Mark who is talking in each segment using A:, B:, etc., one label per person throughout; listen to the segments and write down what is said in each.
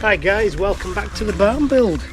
A: Hi guys, welcome back to the barn build.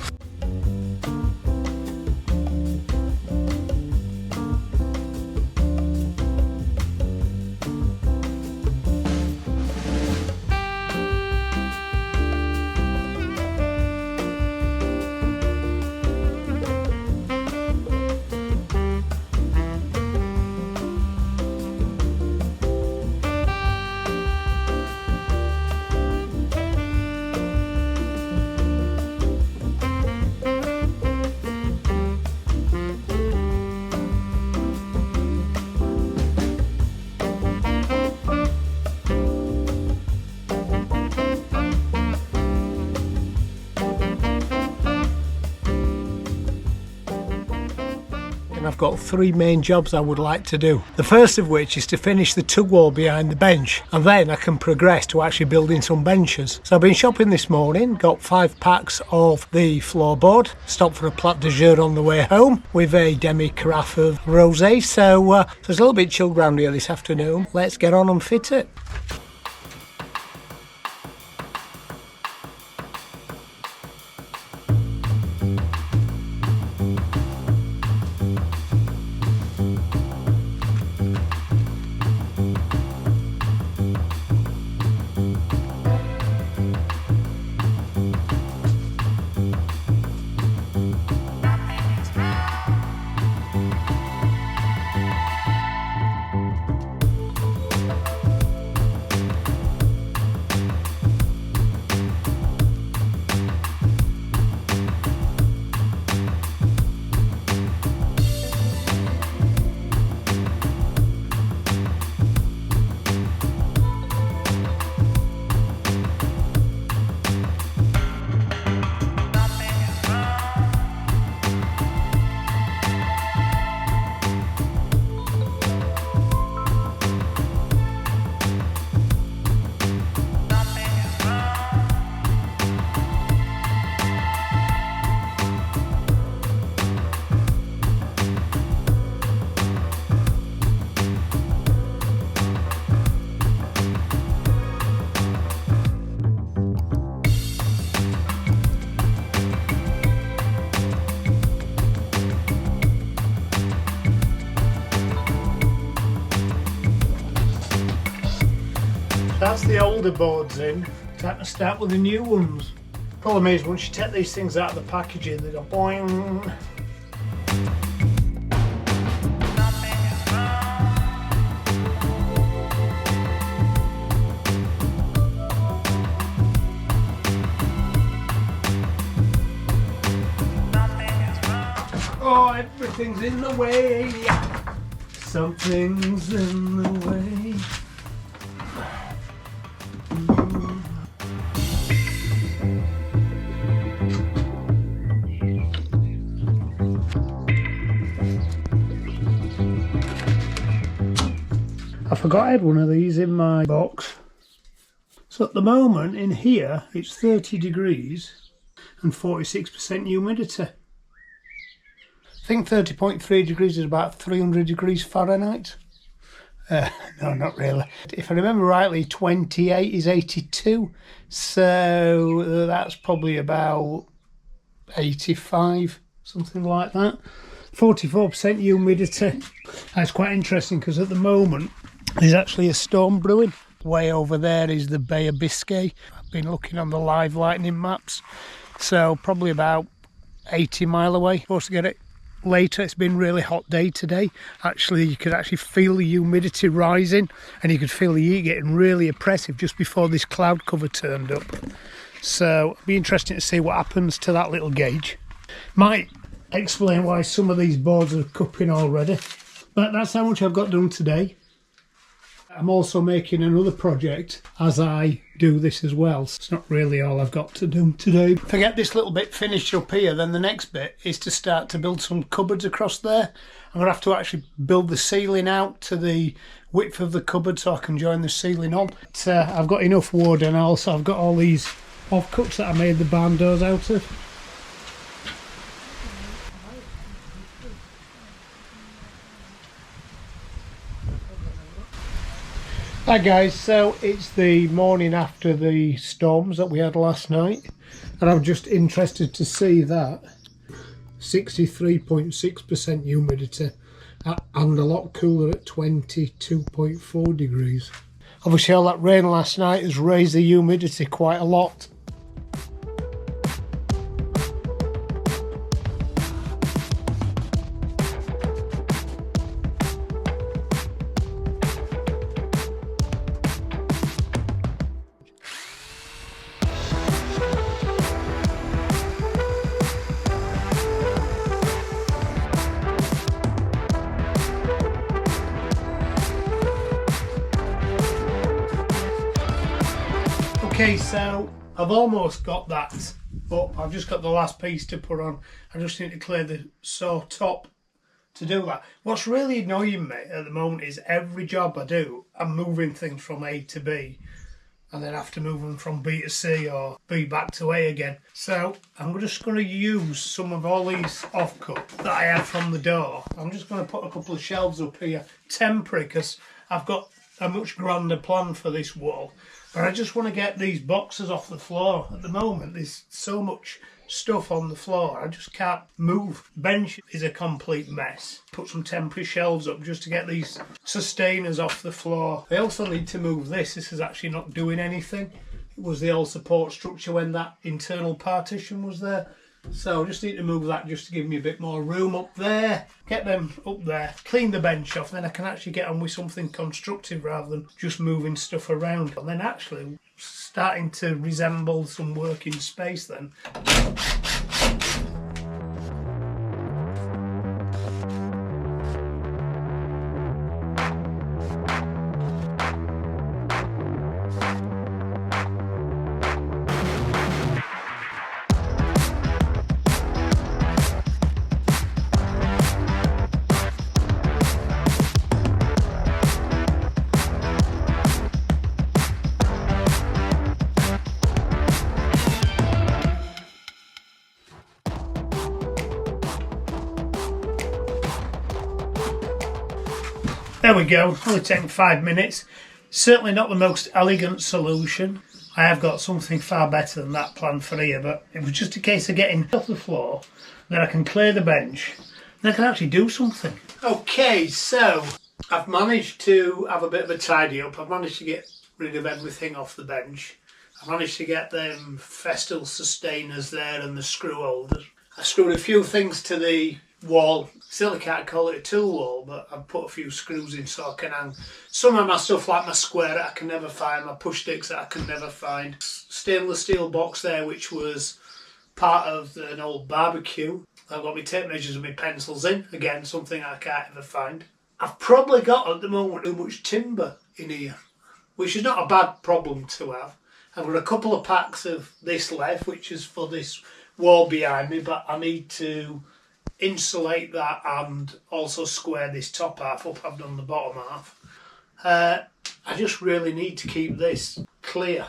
A: I've got three main jobs I would like to do. The first of which is to finish the tug wall behind the bench, and then I can progress to actually building some benches. So I've been shopping this morning, got 5 packs of the floorboard, stopped for a plat de jour on the way home with a demi carafe of rosé. So it's a little bit chilled round here this afternoon. Let's get on and fit it. That's the older boards in, time to start with the new ones. Problem is, once you take these things out of the packaging, they go boing. Oh, everything's in the way. Something's in the way. I forgot I had one of these in my box. So at the moment in here it's 30 degrees and 46% humidity. I think 30.3 degrees is about 300 degrees Fahrenheit. No, not really. If I remember rightly, 28 is 82, so that's probably about 85, something like that. 44% humidity. That's quite interesting because at the moment there's actually a storm brewing. Way over there is the Bay of Biscay. I've been looking on the live lightning maps, so probably about 80 mile away. Supposed to get it later. It's been a really hot day today. Actually, you could actually feel the humidity rising and you could feel the heat getting really oppressive just before this cloud cover turned up. So it'll be interesting to see what happens to that little gauge. Might explain why some of these boards are cupping already. But that's how much I've got done today. I'm also making another project as I do this as well. It's not really all I've got to do today. If I get this little bit finished up here, then the next bit is to start to build some cupboards across there. I'm going to have to actually build the ceiling out to the width of the cupboard so I can join the ceiling on. But, I've got enough wood, and also I've got all these offcuts that I made the barn doors out of. Hi guys, so it's the morning after the storms that we had last night, and I'm just interested to see that 63.6% humidity and a lot cooler at 22.4 degrees. Obviously all that rain last night has raised the humidity quite a lot. Okay, so I've almost got that up. I've just got the last piece to put on. I just need to clear the saw top to do that. What's really annoying me at the moment is every job I do, I'm moving things from A to B and then have to move them from B to C or B back to A again. So I'm just going to use some of all these offcut that I have from the door. I'm just going to put a couple of shelves up here, temporary, because I've got a much grander plan for this wall. But I just want to get these boxes off the floor. At the moment, there's so much stuff on the floor, I just can't move. Bench is a complete mess. Put some temporary shelves up just to get these sustainers off the floor. I also need to move this. This is actually not doing anything. It was the old support structure when that internal partition was there. So I just need to move that just to give me a bit more room up there. Get them up there, clean the bench off, then I can actually get on with something constructive rather than just moving stuff around. And then actually starting to resemble some working space then. There we go, only taken 5 minutes. Certainly not the most elegant solution. I have got something far better than that planned for here, but it was just a case of getting off the floor, then I can clear the bench, then I can actually do something. Okay, so I've managed to have a bit of a tidy up. I've managed to get rid of everything off the bench. I've managed to get them festal sustainers there and the screw holders. I screwed a few things to the wall. Still can't call it a tool wall, but I've put a few screws in so I can hang some of my stuff, like my square that I can never find, my push sticks that I can never find. Stainless steel box there, which was part of an old barbecue. I've got my tape measures and my pencils in, again something I can't ever find. I've probably got at the moment too much timber in here, which is not a bad problem to have. I've got a couple of packs of this left, which is for this wall behind me, but I need to insulate that and also square this top half up. I've done the bottom half. I just really need to keep this clear.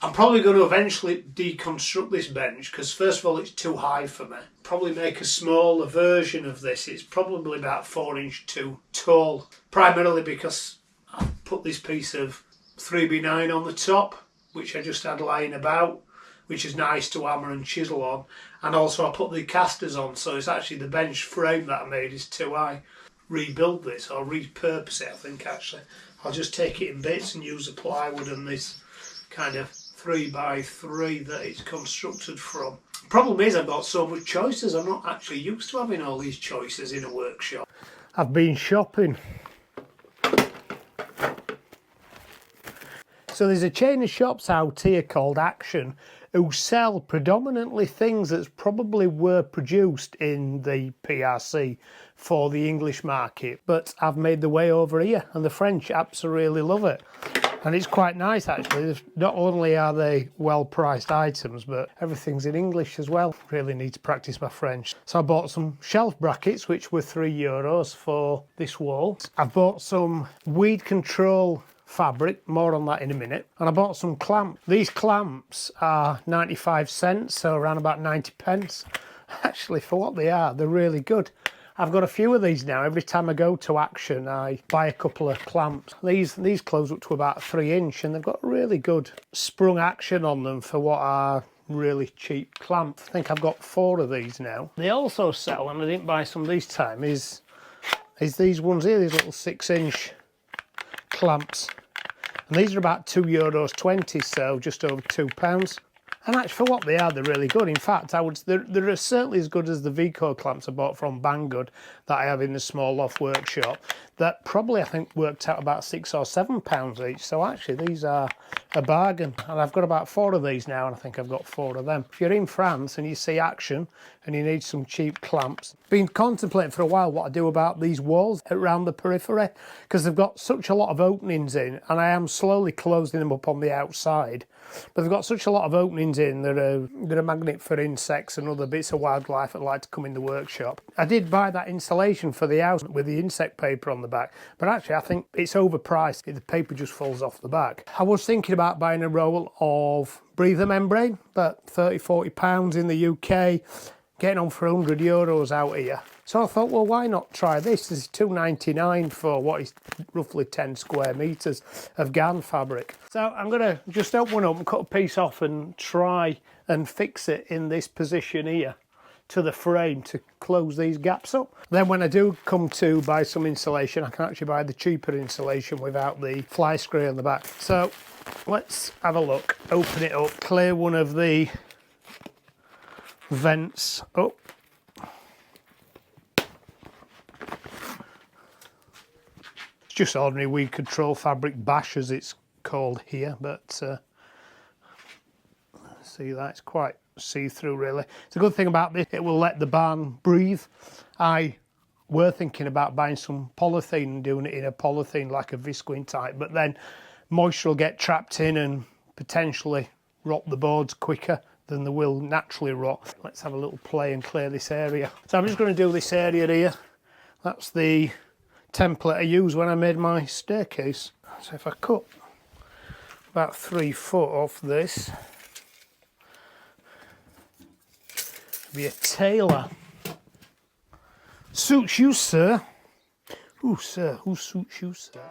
A: I'm probably going to eventually deconstruct this bench because first of all it's too high for me. Probably make a smaller version of this. It's probably about 4 inch too tall, primarily because I've put this piece of 3B9 on the top, which I just had lying about, which is nice to hammer and chisel on, and also I put the casters on, so it's actually the bench frame that I made is too high. Rebuild this or repurpose it, I think actually. I'll just take it in bits and use the plywood and this kind of 3x3 that it's constructed from. Problem is I've got so much choices, I'm not actually used to having all these choices in a workshop. I've been shopping. So there's a chain of shops out here called Action who sell predominantly things that probably were produced in the PRC for the English market, but I've made the way over here and the French absolutely love it. And it's quite nice actually. Not only are they well priced items, but everything's in English as well. Really need to practice my French. So I bought some shelf brackets which were €3 for this wall. I bought some weed control fabric, more on that in a minute, and I bought some clamps. These clamps are 95 cents, so around about 90 pence. Actually, for what they are, they're really good. I've got a few of these now. Every time I go to Action, I buy a couple of clamps. These close up to about 3 inch, and they've got really good sprung action on them for what are really cheap clamps. I think I've got 4 of these now. They also sell, and I didn't buy some this time, is these ones here, these little 6 inch clamps. And these are about €2.20, so just over £2. And actually, for what they are, they're really good. In fact, they're certainly as good as the Vico clamps I bought from Banggood that I have in the small loft workshop. That probably, I think, worked out about £6 or £7 each. So actually, these are a bargain. And I've got about 4 of these now, and I think I've got 4 of them. If you're in France and you see Action and you need some cheap clamps, been contemplating for a while what I do about these walls around the periphery, because they've got such a lot of openings in, and I am slowly closing them up on the outside. But they've got such a lot of openings in, they're a magnet for insects and other bits of wildlife that like to come in the workshop. I did buy that insulation for the house with the insect paper on the back, but actually I think it's overpriced. The paper just falls off the back. I was thinking about buying a roll of breather membrane, but £30–40 in the UK, getting on for €100 out here. So I thought, well, why not try this? This is £2.99 for what is roughly 10 square metres of garn fabric. So I'm going to just open one up and cut a piece off and try and fix it in this position here to the frame to close these gaps up. Then when I do come to buy some insulation, I can actually buy the cheaper insulation without the fly screen on the back. So let's have a look. Open it up, clear one of the vents up. It's just ordinary weed control fabric bash, as it's called here, but see that, it's quite see-through really. It's a good thing about this, it will let the barn breathe. I were thinking about buying some polythene and doing it in a polythene like a visqueen type, but then moisture will get trapped in and potentially rot the boards quicker than they will naturally rot. Let's have a little play and clear this area. So I'm just going to do this area here. That's the template I used when I made my staircase. So if I cut about 3 foot off this, it'll be a tailor. Suits you, sir. Ooh, sir, who suits you, sir?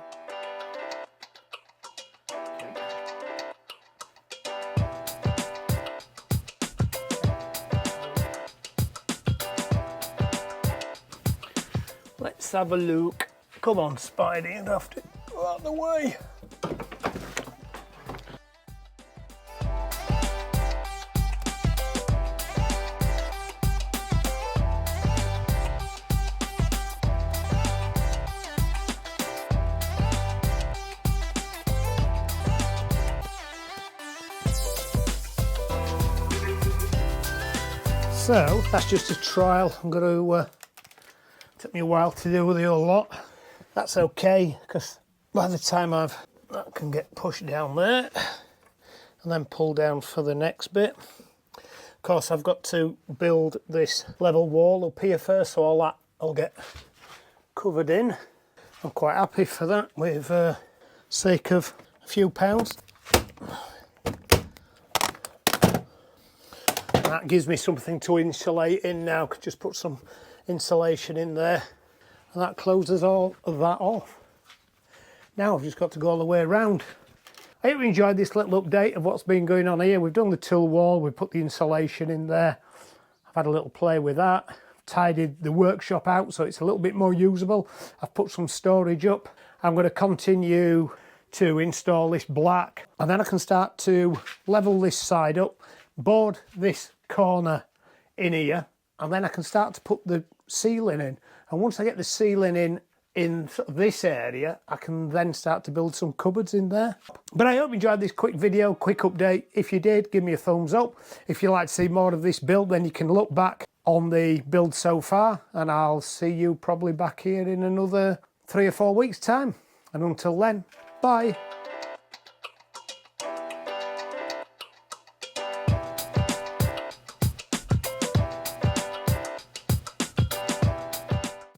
A: Let's have a look. Come on, Spidey, you have to go out of the way. So that's just a trial. I'm going to took me a while to do the whole lot. That's okay, because by the time that can get pushed down there and then pull down for the next bit. Of course, I've got to build this level wall up here first, so all that will get covered in. I'm quite happy for that, with sake of a few pounds. That gives me something to insulate in now. Could just put some insulation in there, and that closes all of that off. Now I've just got to go all the way around. I hope you enjoyed this little update of what's been going on here. We've done the tool wall, we've put the insulation in there. I've had a little play with that. I've tidied the workshop out so it's a little bit more usable. I've put some storage up. I'm going to continue to install this black, and then I can start to level this side up, board this corner in here, and then I can start to put the ceiling in. And once I get the ceiling in this area, I can then start to build some cupboards in there. But I hope you enjoyed this quick video, quick update. If you did, give me a thumbs up. If you'd like to see more of this build, then you can look back on the build so far, and I'll see you probably back here in another 3 or 4 weeks' time. And until then, bye.